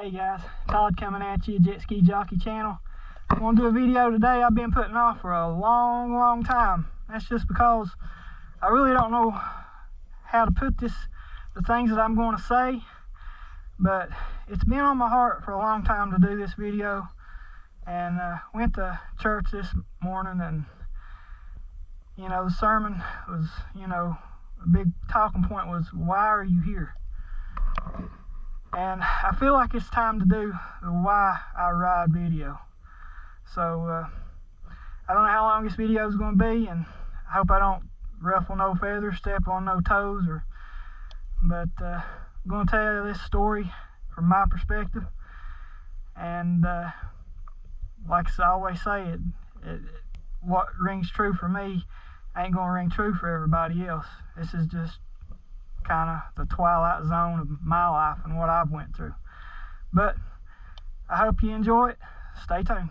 Hey guys, Todd coming at you, Jet Ski Jockey channel. I want to do a video today I've been putting off for a long time. That's just because I really don't know how to put the things that I'm going to say, but it's been on my heart for a long time to do this video. And went to church this morning, and the sermon was, a big talking point was, why are you here? And I feel like it's time to do the why I ride video. So I don't know how long this video is going to be, and I hope I don't ruffle no feathers, step on no toes, but I'm going to tell you this story from my perspective. And like I always say, what rings true for me ain't going to ring true for everybody else. This is just kind of the twilight zone of my life and what I've went through. But I hope you enjoy it. Stay tuned.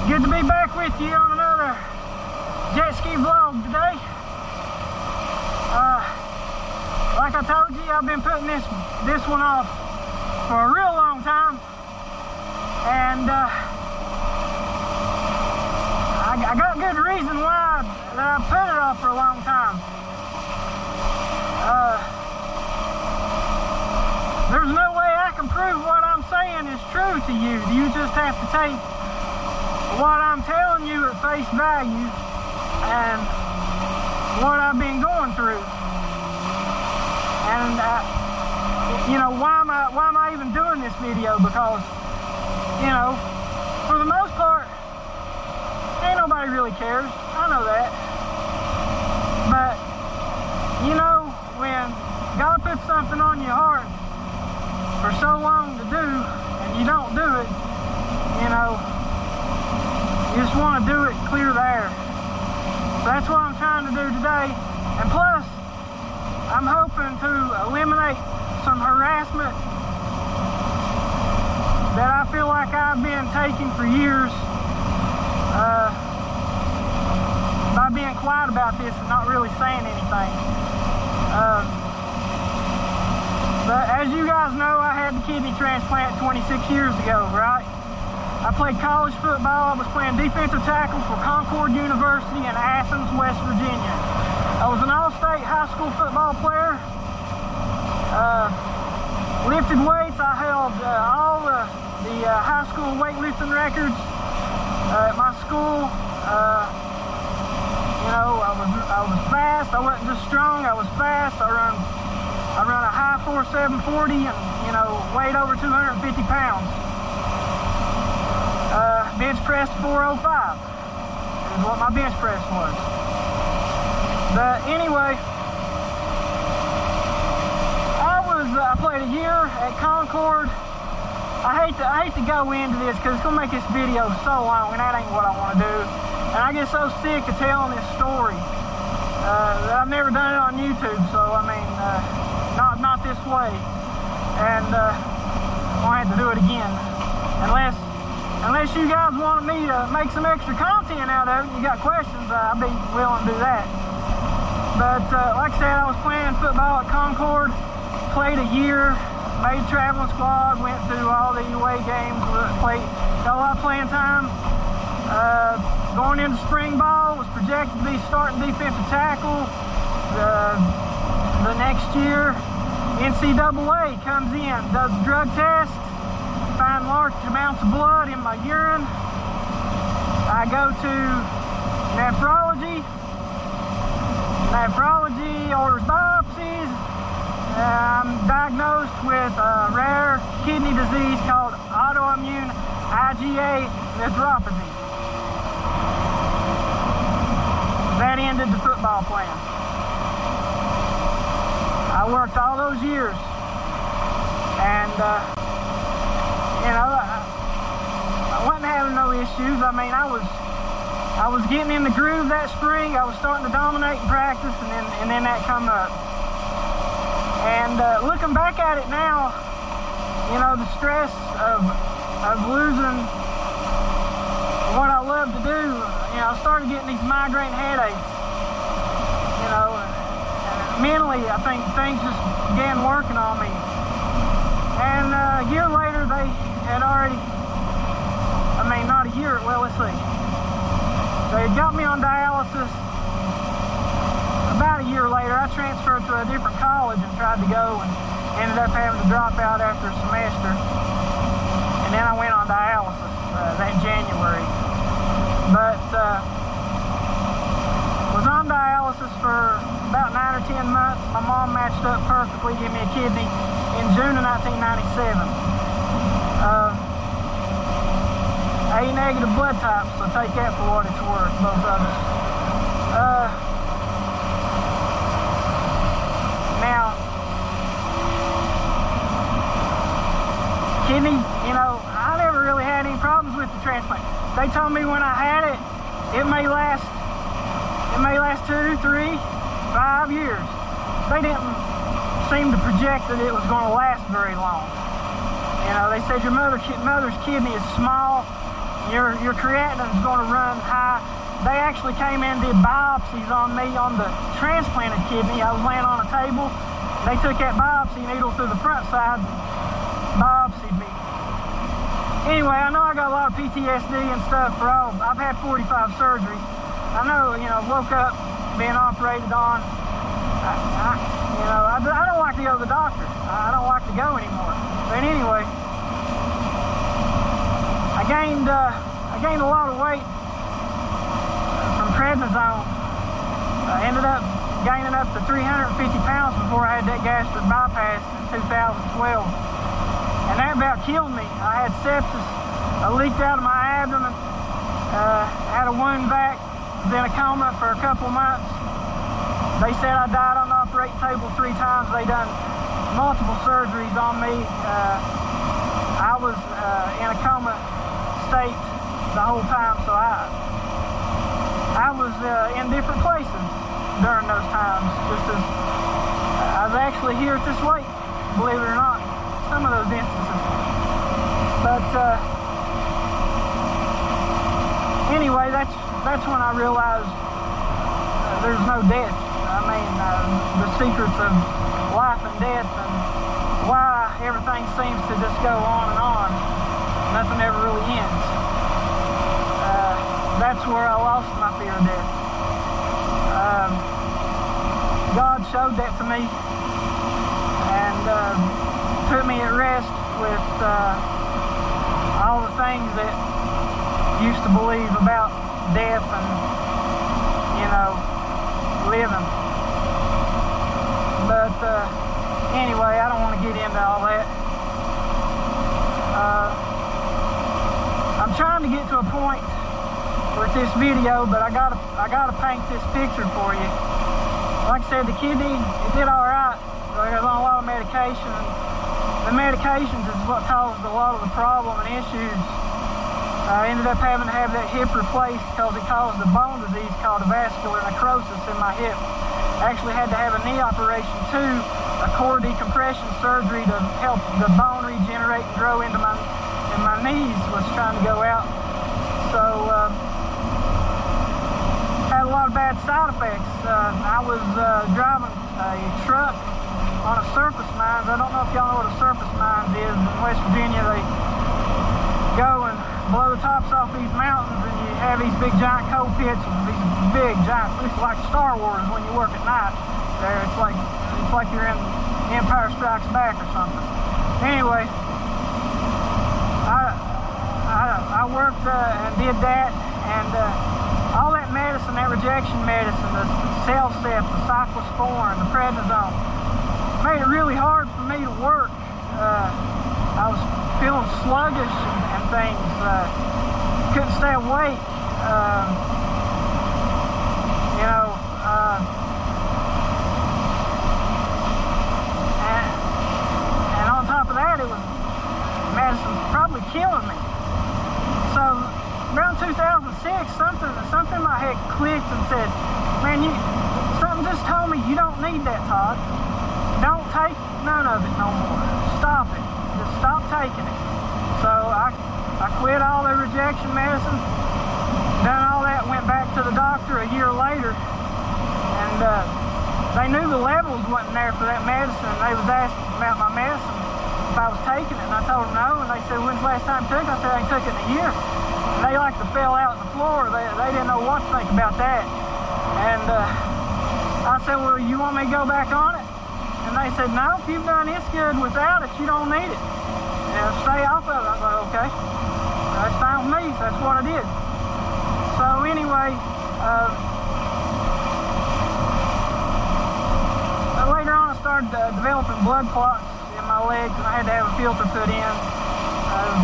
Good to be back with you on another jet ski vlog today. Like I told you, I've been putting this one off for a real long time, and I got good reason why that I put it off for a long time. There's no way I can prove what I'm saying is true to you. You just have to take what I'm telling you at face value and what I've been going through. And why am I even doing this video? Because for the most part, ain't nobody really cares. I know that. But when God puts something on your heart for so long to do and you don't do it, you just want to do it clear the air. So that's what I'm trying to do today. And plus, I'm hoping to eliminate some harassment that I feel like I've been taking for years by being quiet about this and not really saying anything. But as you guys know, I had the kidney transplant 26 years ago, right? I played college football. I was playing defensive tackle for Concord University in Athens, West Virginia. I was an all-state high school football player. Lifted weights. I held all the high school weightlifting records at my school. I was fast. I wasn't just strong. I was fast. I run a high 4.740 and weighed over 250 pounds. Bench press 405 is what my bench press was. But anyway, I played a year at Concord. I hate to go into this because it's gonna make this video so long, and that ain't what I want to do. And I get so sick of telling this story that I've never done it on YouTube. So I mean, not this way. And I'll have to do it again unless you guys want me to make some extra content out of it. You got questions, I'd be willing to do that. But like I said, I was playing football at Concord, played a year, made traveling squad, went through all the away games, got a lot of playing time. Going into spring ball, was projected to be starting defensive tackle. The next year, NCAA comes in, does a drug test, find large amounts of blood in my urine. I go to nephrology. Nephrology orders biopsies. I'm diagnosed with a rare kidney disease called autoimmune IgA nephropathy. That ended the football plan. I worked all those years, and you know, I wasn't having no issues. I mean, I was getting in the groove that spring. I was starting to dominate in practice, and then that come up. And looking back at it now, you know, the stress of losing what I love to do, you know, I started getting these migraine headaches. You know, and mentally, I think things just began working on me. And a year later, they had already, I mean, not a year, well, let's see. They had got me on dialysis. About a year later, I transferred to a different college and tried to go, and ended up having to drop out after a semester. And then I went on dialysis that January. But was on dialysis for about 9 or 10 months. My mom matched up perfectly, gave me a kidney in June of 1997. A negative blood type, so take that for what it's worth, both of us. Now, kidney, you know, I never really had any problems with the transplant. They told me when I had it, it may last 2, 3, 5 years. They didn't seem to project that it was going to last very long. You know, they said your mother's kidney is small. Your creatinine is going to run high. They actually came in and did biopsies on me on the transplanted kidney. I was laying on a table. They took that biopsy needle through the front side and biopsied me. Anyway, I know I got a lot of PTSD and stuff for all. I've had 45 surgeries. I know, you know, woke up being operated on. I don't like to go to the doctor. I don't like to go anymore. But anyway, I gained a lot of weight from prednisone. I ended up gaining up to 350 pounds before I had that gastric bypass in 2012. And that about killed me. I had sepsis. I leaked out of my abdomen. Had a wound vac. Was in a coma for a couple months. They said I died on the operating table 3 times. They done multiple surgeries on me. I was in a coma state the whole time, so I was in different places during those times. Just as I was actually here at this lake, believe it or not, some of those instances. But anyway, that's when I realized there's no death. I mean, the secrets of life and death, and why everything seems to just go on and on. Nothing ever really ends. That's where I lost my fear of death. God showed that to me and put me at rest with all the things that used to believe about death and, you know, living. But anyway, I don't want to get into all that. I'm trying to get to a point with this video, but I gotta paint this picture for you. Like I said, the kidney, it did all right. I was on a lot of medication. The medications is what caused a lot of the problem and issues. I ended up having to have that hip replaced because it caused a bone disease called vascular necrosis in my hip. I actually had to have a knee operation too, a core decompression surgery to help the bone regenerate and grow into my knees was trying to go out. So had a lot of bad side effects. I was driving a truck on a surface mines. I don't know if y'all know what a surface mines is. In West Virginia, they go and blow the tops off these mountains, and you have these big giant coal pits with these big giant, it's like Star Wars when you work at night there. It's like you're in Empire Strikes Back or something. Anyway, I worked and did that, and all that medicine, that rejection medicine, the CellCept, the cyclosporin, the prednisone, made it really hard for me to work I was feeling sluggish and things. Couldn't stay awake. You know, and on top of that, it was medicine probably killing me. So around 2006, something in my head clicked and said, man, something just told me you don't need that, Todd. Don't take none of it no more. Stop it. Just stop taking it. So I quit all the rejection medicine, done all that, went back to the doctor a year later, and they knew the levels wasn't there for that medicine. They was asking about my medicine, if I was taking it, and I told them no, and they said, when's the last time you took it? I said, I ain't took it in a year. And they like to fell out on the floor. They didn't know what to think about that. And I said, well, you want me to go back on it? And they said, no, if you've done this good without it, you don't need it. Stay off of it. I was like, okay, that's fine with me. So that's what I did. So anyway, later on I started developing blood clots in my legs, and I had to have a filter put in.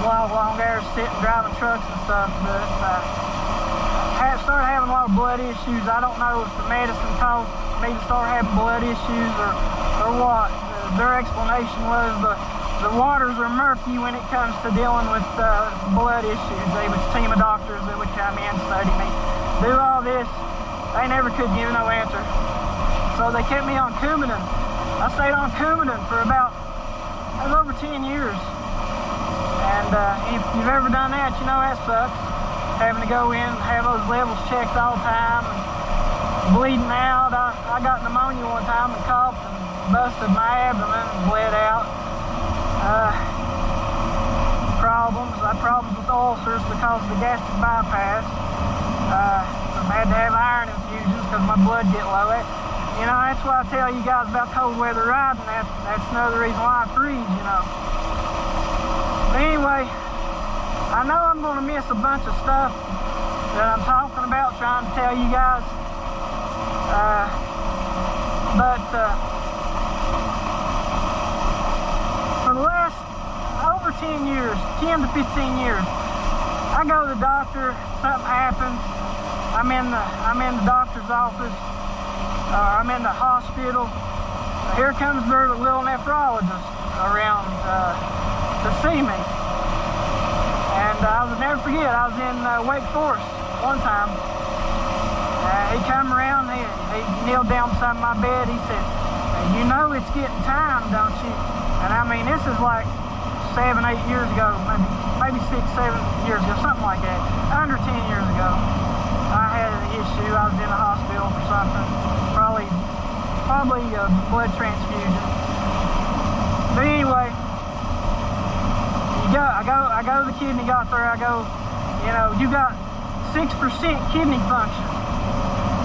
Long hours sitting driving trucks and stuff, but I started having a lot of blood issues. I don't know if the medicine caused me to start having blood issues or what. Their explanation was the waters are murky when it comes to dealing with blood issues. They was a team of doctors that would come in, study me, do all this. They never could give no answer. So they kept me on Coumadin. I stayed on Coumadin for about over 10 years. And if you've ever done that, you know that sucks. Having to go in and have those levels checked all the time and bleeding out. I got pneumonia one time and coughed and busted my abdomen and bled out. I had problems with ulcers because of the gastric bypass. I had to have iron infusions because my blood get low. You know, that's why I tell you guys about cold weather riding. That's another reason why I freeze, you know. But anyway, I know I'm going to miss a bunch of stuff that I'm talking about, trying to tell you guys. For the last over 10 years, 10 to 15 years, I go to the doctor, something happens, I'm in the doctor's office, I'm in the hospital. Here comes their little nephrologist around to see me. And I will never forget, I was in Wake Forest one time. He come around, he kneeled down beside my bed, he said, you know it's getting time, don't you? And I mean, this is like 7, 8 years ago, maybe 6, 7 years ago, something like that. Under 10 years ago, I had an issue. I was in the hospital for something, probably a blood transfusion. But anyway, I go to the kidney doctor. I go, you know, you got 6% kidney function.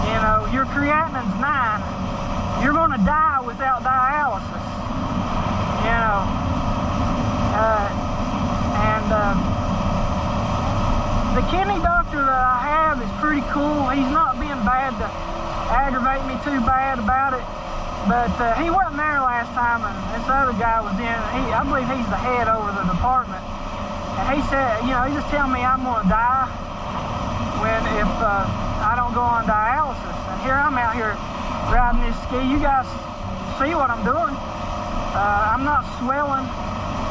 You know, your creatinine's 9. You're going to die without dialysis. You know, the kidney doctor that I have is pretty cool. He's not being bad to aggravate me too bad about it, but he wasn't there last time, and this other guy was in. I believe he's the head over the department, and he said, you know, he just telling me I'm going to die if I don't go on dialysis. And here I'm out here riding this ski. You guys see what I'm doing? I'm not swelling.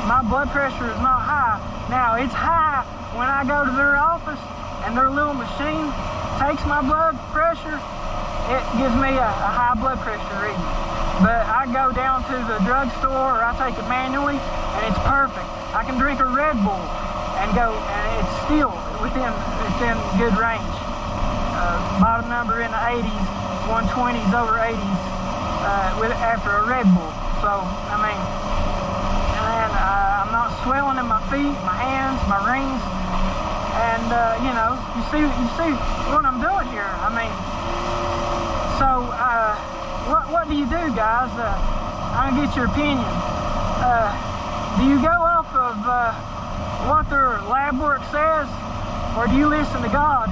My blood pressure is not high. Now, it's high when I go to their office and their little machine takes my blood pressure. It gives me a high blood pressure reading. But I go down to the drugstore or I take it manually and it's perfect. I can drink a Red Bull and go, and it's still within good range. Bottom number in the 80s, 120s over 80s after a Red Bull. So, I mean, and I'm not swelling in my feet, my hands, my rings, and you know, you see what I'm doing here. I mean, so what do you do, guys? I'm gonna get your opinion. Do you go off of what their lab work says, or do you listen to God,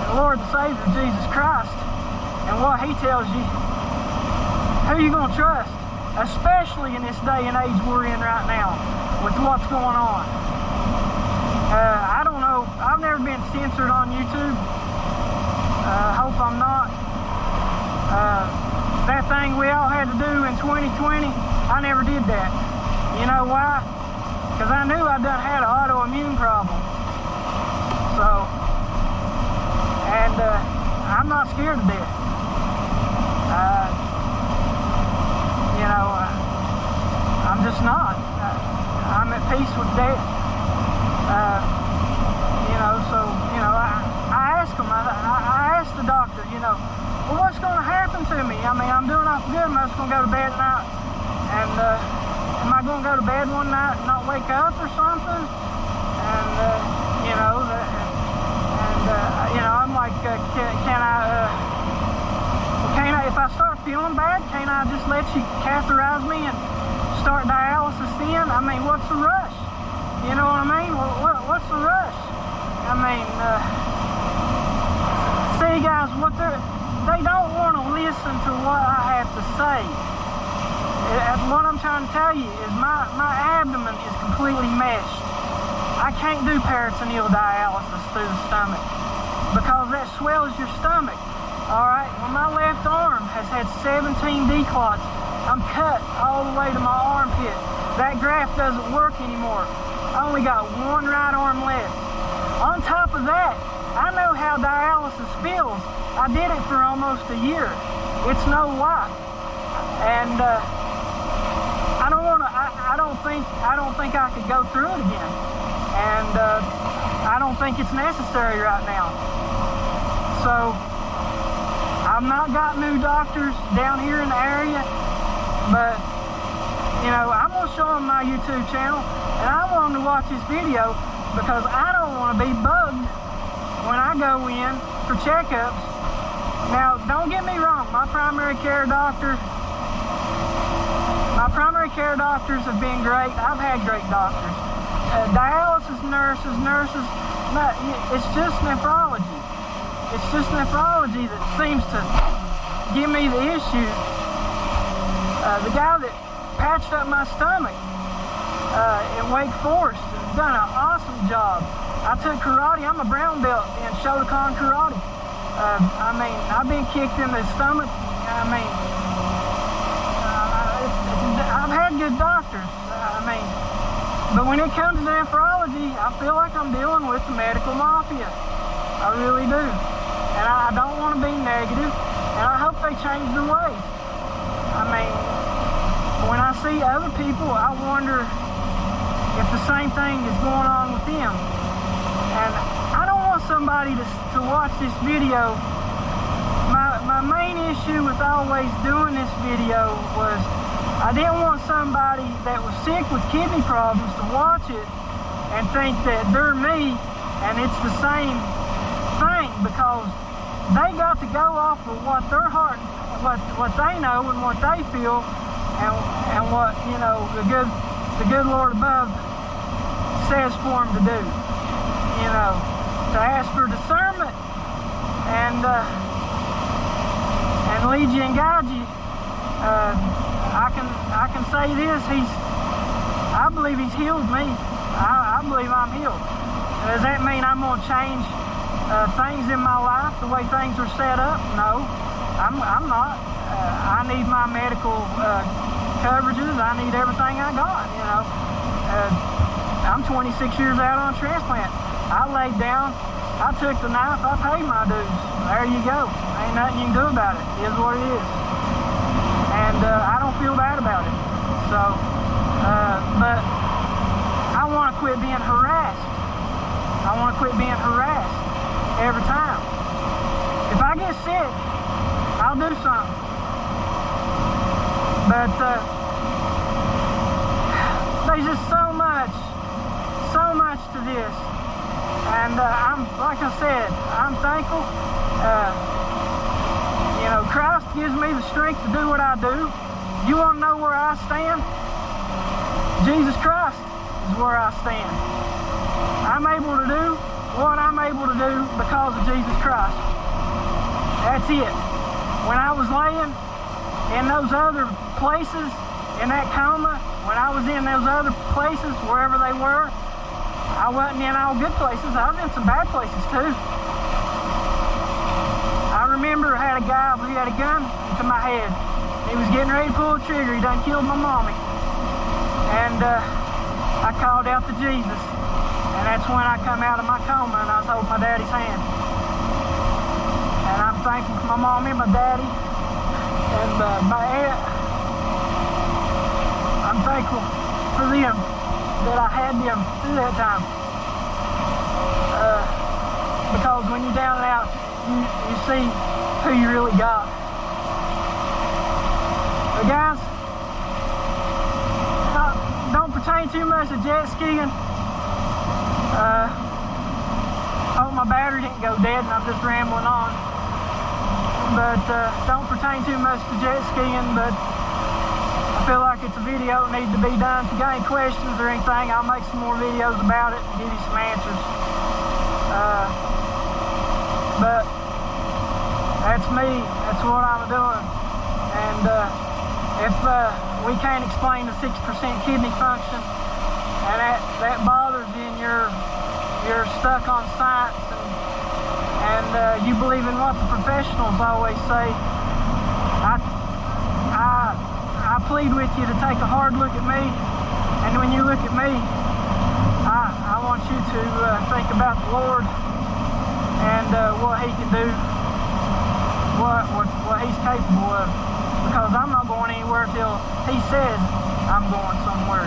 the Lord and Savior Jesus Christ, and what He tells you? Who are you gonna trust? Especially in this day and age we're in right now. with what's going on. I don't know. I've never been censored on YouTube. Hope I'm not. That thing we all had to do in 2020, I never did that. You know why? Because I knew I done had an autoimmune problem. So, and I'm not scared of death. You know, I'm just not. I'm at peace with death. You know, so, you know, I asked him, I asked the doctor, you know, well, what's going to happen to me? I mean, I'm doing awful good. Am I just going to go to bed at night? And am I going to go to bed one night and not wake up or something? And, you know, you know, I'm like, can I, if I start feeling bad, can't I just let you catheterize me and start dialysis then? I mean, what's the rush? You know what I mean? What's the rush? I mean, see, guys, they don't want to listen to what I have to say. What I'm trying to tell you is my abdomen is completely meshed. I can't do peritoneal dialysis through the stomach because that swells your stomach. All right, well, my left arm has had 17 declots. I'm cut all the way to my armpit. That graft doesn't work anymore. I only got one right arm left. On top of that, I know how dialysis feels. I did it for almost a year. It's no lie. And I don't think I could go through it again. And I don't think it's necessary right now. So I've not got new doctors down here in the area, but you know, I'm gonna show them my YouTube channel, and I want them to watch this video because I don't want to be bugged when I go in for checkups. Now, don't get me wrong, my primary care doctors have been great. I've had great doctors. Dialysis nurses, it's just nephrology. It's just nephrology that seems to give me the issue. The guy that patched up my stomach in Wake Forest has done an awesome job. I took karate. I'm a brown belt in Shotokan karate. I mean, I've been kicked in the stomach. I mean, I've had good doctors. I mean, but when it comes to nephrology, I feel like I'm dealing with the medical mafia. I really do. And I don't want to be negative, and I hope they change their ways. I mean, when I see other people, I wonder if the same thing is going on with them. And I don't want somebody to watch this video. My main issue with always doing this video was I didn't want somebody that was sick with kidney problems to watch it and think that they're me and it's the same thing, because they got to go off of what their heart, what they know and what they feel, and what, you know, the good Lord above says for them to do. You know, to ask for discernment and lead you and guide you. I can say this: I believe He's healed me. I believe I'm healed. Does that mean I'm going to change things in my life, the way things are set up? No, I'm not. I need my medical coverages. I need everything I got, you know. I'm 26 years out on transplant. I laid down, I took the knife, I paid my dues. There you go. Ain't nothing you can do about it. It is what it is. And I don't feel bad about it. So, but I want to quit being harassed. I want to quit being harassed every time. If I get sick, I'll do something. But there's just so much to this. And I'm, like I said, I'm thankful. You know, Christ gives me the strength to do what I do. You want to know where I stand? Jesus Christ is where I stand. I'm able to do what I'm able to do because of Jesus Christ. That's it. When I was laying in those other places in that coma, when I was in those other places, wherever they were, I wasn't in all good places. I was in some bad places too. I remember I had a guy who had a gun to my head. He was getting ready to pull the trigger. He done killed my mommy. And I called out to Jesus. And that's when I come out of my coma and I was holding my daddy's hand. And I'm thankful for my mommy, my daddy, and my aunt. I'm thankful for them, that I had them through that time. Because when you're down and out, you see who you really got. But guys, don't pertain too much to jet skiing. Hope my battery didn't go dead and I'm just rambling on. But don't pertain too much to jet skiing, but I feel like it's a video that needs to be done. If you got any questions or anything, I'll make some more videos about it and give you some answers. But that's me, that's what I'm doing. And if we can't explain the 6% kidney function, and that bothers you and you're stuck on science and you believe in what the professionals always say, I plead with you to take a hard look at me, and when you look at me, I want you to think about the Lord and what He can do, what He's capable of, because I'm not going anywhere till He says I'm going somewhere.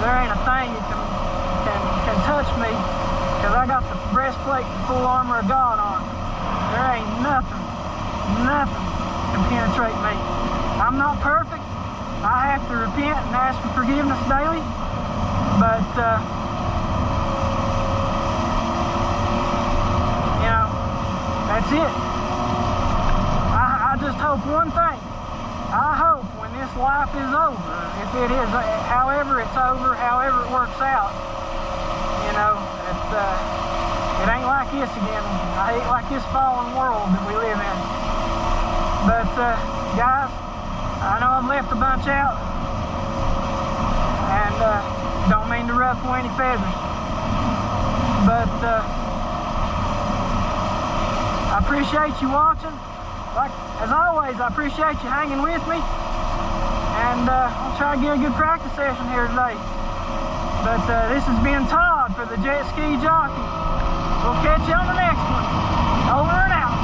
There ain't a thing that can touch me, because I got the breastplate and full armor of God on. There ain't nothing can penetrate me. I'm not perfect. I have to repent and ask for forgiveness daily, but you know, that's it. I just hope one thing. I hope when this life is over, if it is, however it's over, however it works out, you know, it ain't like this again. I hate like this fallen world that we live in. But guys, I know I've left a bunch out, and don't mean to ruffle any feathers, but I appreciate you watching. Like as always, I appreciate you hanging with me, and I'll try to get a good practice session here today. But this has been Todd for the Jet Ski Jockey. We'll catch you on the next one. Over and out.